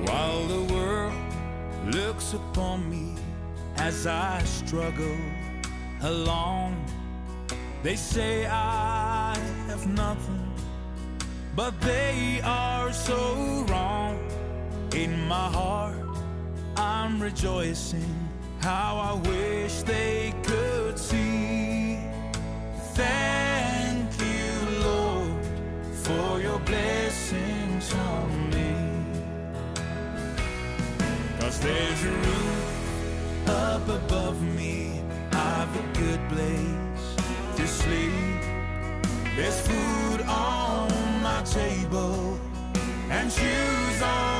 While the world looks upon me as I struggle along, they say I have nothing, but they are so wrong. In my heart I'm rejoicing, how I wish they could see. Thank you, Lord, for your blessings on me. 'Cause there's a roof up above me, I've a good place to sleep. There's food on my table and shoes on